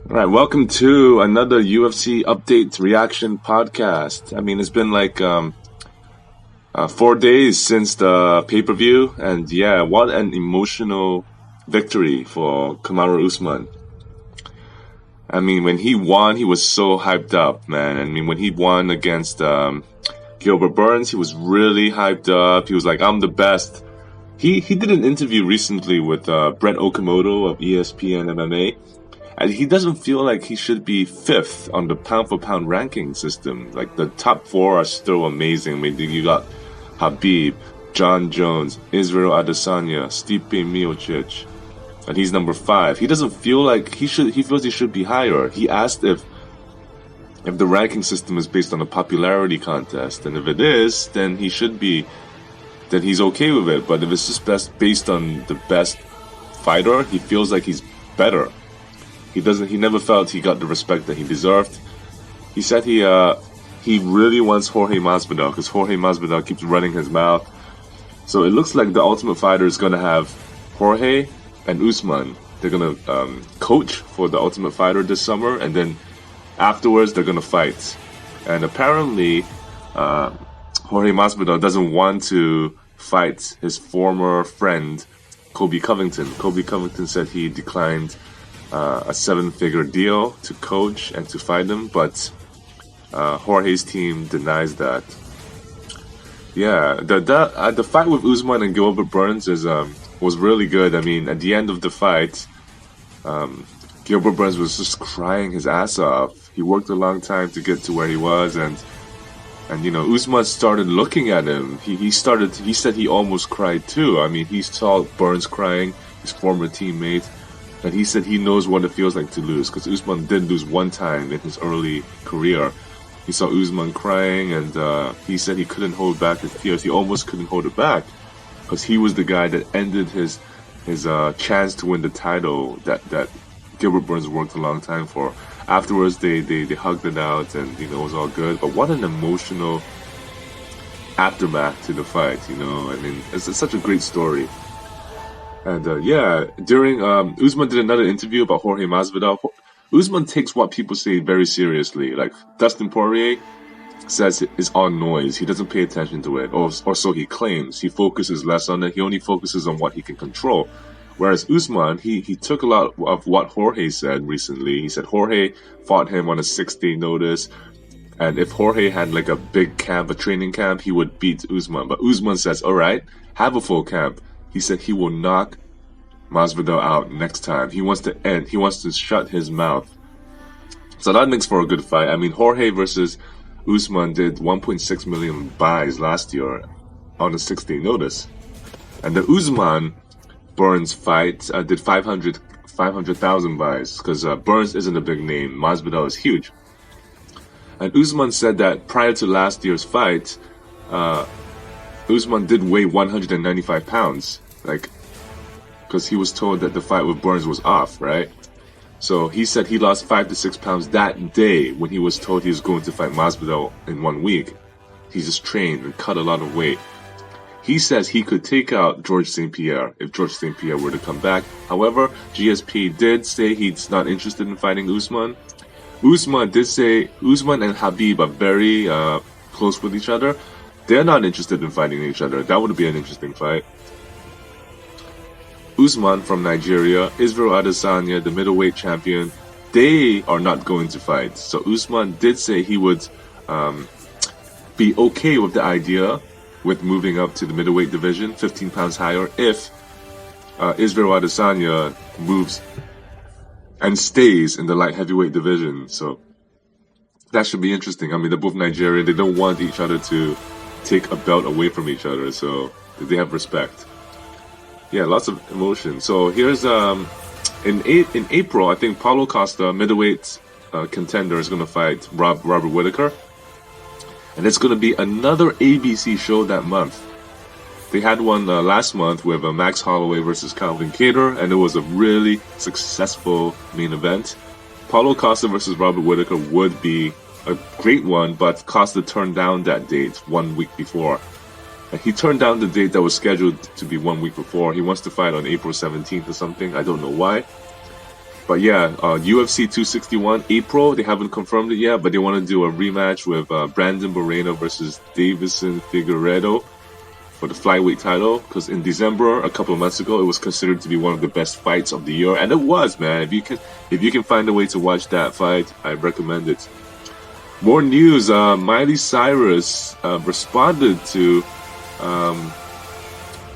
All right, welcome to another UFC update reaction podcast. I mean, it's been like 4 days since the pay-per-view, and yeah, what an emotional victory for Kamaru Usman. I mean, when he won, he was so hyped up, man. I mean, when he won against Gilbert Burns, he was really hyped up. He was like, "I'm the best." He did an interview recently with Brett Okamoto of ESPN MMA. And he doesn't feel like he should be fifth on the pound-for-pound ranking system. Like, the top four are still amazing. I mean, you got Khabib, Jon Jones, Israel Adesanya, Stipe Miocic, and he's number 5. He doesn't feel like he feels he should be higher. He asked if the ranking system is based on a popularity contest, and if it is, then he should be, then he's okay with it. But if it's just based on the best fighter, he feels like he's better. He never felt he got the respect that he deserved. He said he really wants Jorge Masvidal because Jorge Masvidal keeps running his mouth. So it looks like the Ultimate Fighter is gonna have Jorge and Usman. They're gonna coach for the Ultimate Fighter this summer, and then afterwards they're gonna fight. And apparently, Jorge Masvidal doesn't want to fight his former friend Colby Covington. Colby Covington said he declined a 7-figure deal to coach and to fight him, but Jorge's team denies that. Yeah, the fight with Usman and Gilbert Burns was really good. I mean, at the end of the fight, Gilbert Burns was just crying his ass off. He worked a long time to get to where he was, and you know, Usman started looking at him. He said he almost cried too. I mean, he saw Burns crying, his former teammate. And he said he knows what it feels like to lose, because Usman did lose one time in his early career. He saw Usman crying, and he said he couldn't hold back his tears. He almost couldn't hold it back, because he was the guy that ended his chance to win the title that Gilbert Burns worked a long time for. Afterwards, they hugged it out, and you know, it was all good. But what an emotional aftermath to the fight, you know. I mean, it's such a great story. And during Usman did another interview about Jorge Masvidal. Usman takes what people say very seriously. Like Dustin Poirier says it's all noise. He doesn't pay attention to it, or so he claims. He focuses less on it. He only focuses on what he can control. Whereas Usman, he took a lot of what Jorge said recently. He said Jorge fought him on a 6-day notice, and if Jorge had like a big camp, a training camp, he would beat Usman. But Usman says, "All right, have a full camp." He said he will knock Masvidal out next time. He wants to end. He wants to shut his mouth. So that makes for a good fight. I mean, Jorge versus Usman did 1.6 million buys last year on a 6-day notice. And the Usman Burns fight did 500,000 buys, because Burns isn't a big name. Masvidal is huge. And Usman said that prior to last year's fight, Usman did weigh 195 pounds. Like, because he was told that the fight with Burns was off, right? So he said he lost 5 to 6 pounds that day when he was told he was going to fight Masvidal in 1 week. He just trained and cut a lot of weight. He says he could take out George St. Pierre if George St. Pierre were to come back. However, GSP did say he's not interested in fighting Usman. Usman did say Usman and Khabib are very close with each other. They're not interested in fighting each other. That would be an interesting fight. Usman from Nigeria, Israel Adesanya, the middleweight champion, they are not going to fight. So Usman did say he would be okay with the idea with moving up to the middleweight division, 15 pounds higher, if Israel Adesanya moves and stays in the light heavyweight division. So that should be interesting. I mean, they're both Nigerian. They don't want each other to take a belt away from each other, so they have respect. Yeah, lots of emotion. So here's in April, I think Paulo Costa, middleweight contender, is going to fight Robert Whittaker, and it's going to be another ABC show that month. They had one last month with Max Holloway versus Calvin Kattar, and it was a really successful main event. Paulo Costa versus Robert Whittaker would be a great one, but Costa turned down that date 1 week before. He turned down the date that was scheduled to be 1 week before. He wants to fight on April 17th or something. I don't know why. But yeah, UFC 261 April. They haven't confirmed it yet, but they want to do a rematch with Brandon Moreno versus Davison Figueiredo for the flyweight title. Because in December, a couple of months ago, it was considered to be one of the best fights of the year, and it was, man. If you can find a way to watch that fight, I recommend it. More news. Miley Cyrus responded to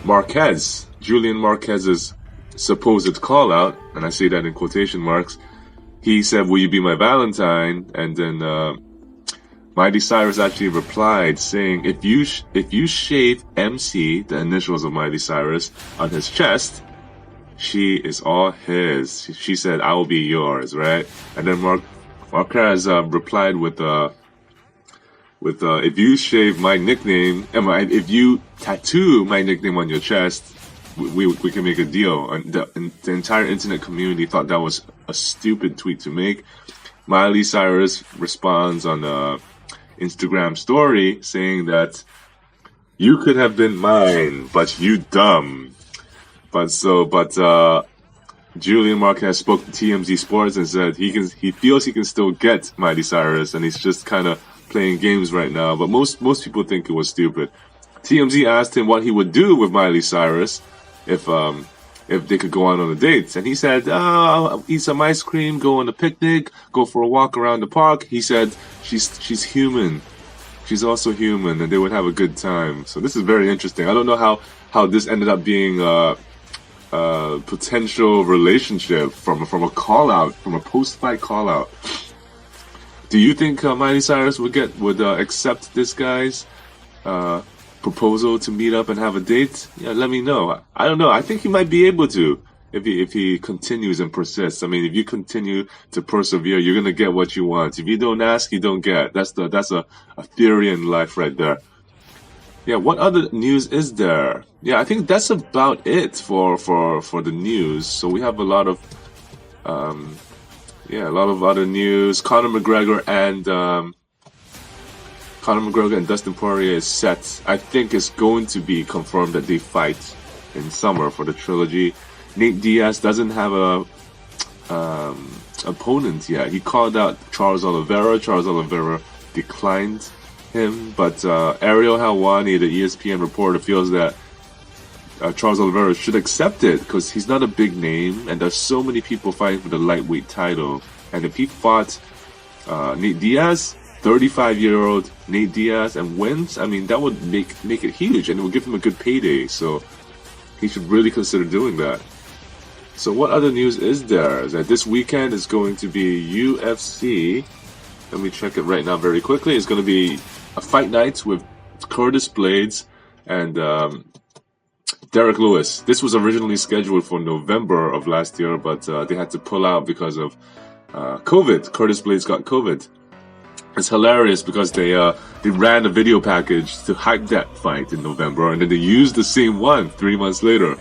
Marquez, Julian Marquez's supposed call out, and I say that in quotation marks. He said, "Will you be my Valentine?" And then Miley Cyrus actually replied saying, if you shave MC, the initials of Miley Cyrus, on his chest, she is all his. She said, "I will be yours," right? And then Marquez replied with if you shave my nickname, if you tattoo my nickname on your chest, we can make a deal. And the entire internet community thought that was a stupid tweet to make. Miley Cyrus responds on Instagram story saying that you could have been mine, but you dumb. But Julian Marquez spoke to TMZ Sports and said he feels he can still get Miley Cyrus, and he's just kind of playing games right now. But most people think it was stupid. TMZ asked him what he would do with Miley Cyrus if they could go on a date, and he said, eat some ice cream, go on a picnic, go for a walk around the park. He said she's human. She's also human, and they would have a good time. So this is very interesting. I don't know how this ended up being a potential relationship from a call out, from a post-fight call out. Do you think Miley Cyrus would accept this guy's proposal to meet up and have a date? Yeah, let me know. I don't know. I think he might be able to if he continues and persists. I mean, if you continue to persevere, you're gonna get what you want. If you don't ask, you don't get. That's a theory in life right there. Yeah, what other news is there? Yeah, I think that's about it for the news. So we have a lot of other news. Conor McGregor and Dustin Poirier is set. I think it's going to be confirmed that they fight in summer for the trilogy. Nate Diaz doesn't have a opponent yet. He called out Charles Oliveira. Charles Oliveira declined him, but Ariel Helwani, the ESPN reporter, feels that Charles Oliveira should accept it because he's not a big name, and there's so many people fighting for the lightweight title. And if he fought Nate Diaz, 35-year-old Nate Diaz, and wins, I mean, that would make it huge, and it would give him a good payday. So he should really consider doing that. So what other news is there? Is that this weekend is going to be UFC. Let me check it right now very quickly. It's going to be a fight night with Curtis Blaydes and Derrick Lewis. This was originally scheduled for November of last year, but they had to pull out because of COVID. Curtis Blaydes got COVID. It's hilarious because they ran a video package to hype that fight in November, and then they used the same one 3 months later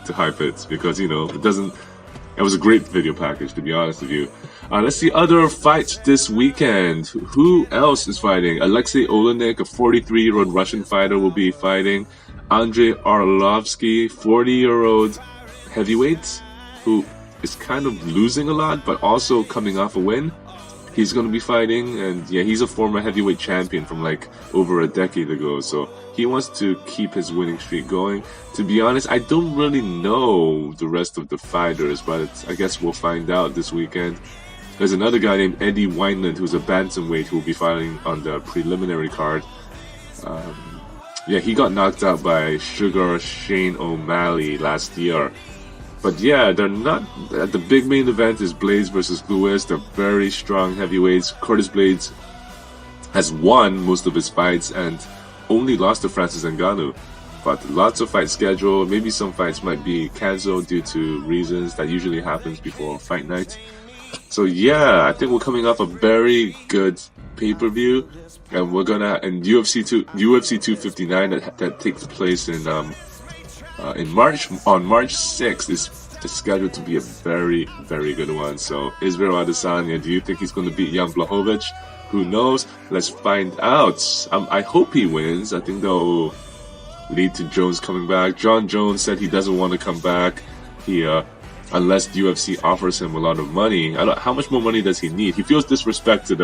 to hype it because, it was a great video package, to be honest with you. Let's see other fights this weekend. Who else is fighting? Alexei Olenek, a 43-year-old Russian fighter, will be fighting. Andrei Arlovsky, 40-year-old heavyweight, who is kind of losing a lot, but also coming off a win. He's going to be fighting, and yeah, he's a former heavyweight champion from like over a decade ago, so he wants to keep his winning streak going. To be honest, I don't really know the rest of the fighters, but I guess we'll find out this weekend. There's another guy named Eddie Wineland, who's a bantamweight, who will be fighting on the preliminary card. Yeah, he got knocked out by Sugar Shane O'Malley last year. But yeah, they're not. The big main event is Blaydes versus Lewis. They're very strong heavyweights. Curtis Blaydes has won most of his fights and only lost to Francis Ngannou. But lots of fights scheduled. Maybe some fights might be cancelled due to reasons that usually happens before fight night. So yeah, I think we're coming off a very good pay-per-view, and we're gonna UFC 259 that takes place in March, on March 6th is scheduled to be a very, very good one. So Israel Adesanya, do you think he's going to beat Jan Blachowicz? Who knows? Let's find out. I hope he wins. I think that will lead to Jones coming back. Jon Jones said he doesn't want to come back. He unless UFC offers him a lot of money. How much more money does he need? He feels disrespected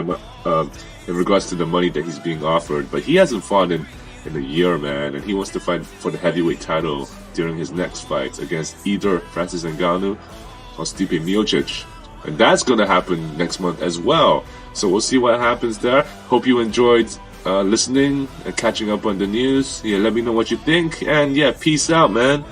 in regards to the money that he's being offered, but he hasn't fought in a year, man, and he wants to fight for the heavyweight title during his next fight against either Francis Ngannou or Stipe Miocic. And that's going to happen next month as well. So we'll see what happens there. Hope you enjoyed listening and catching up on the news. Yeah, let me know what you think. And yeah, peace out, man.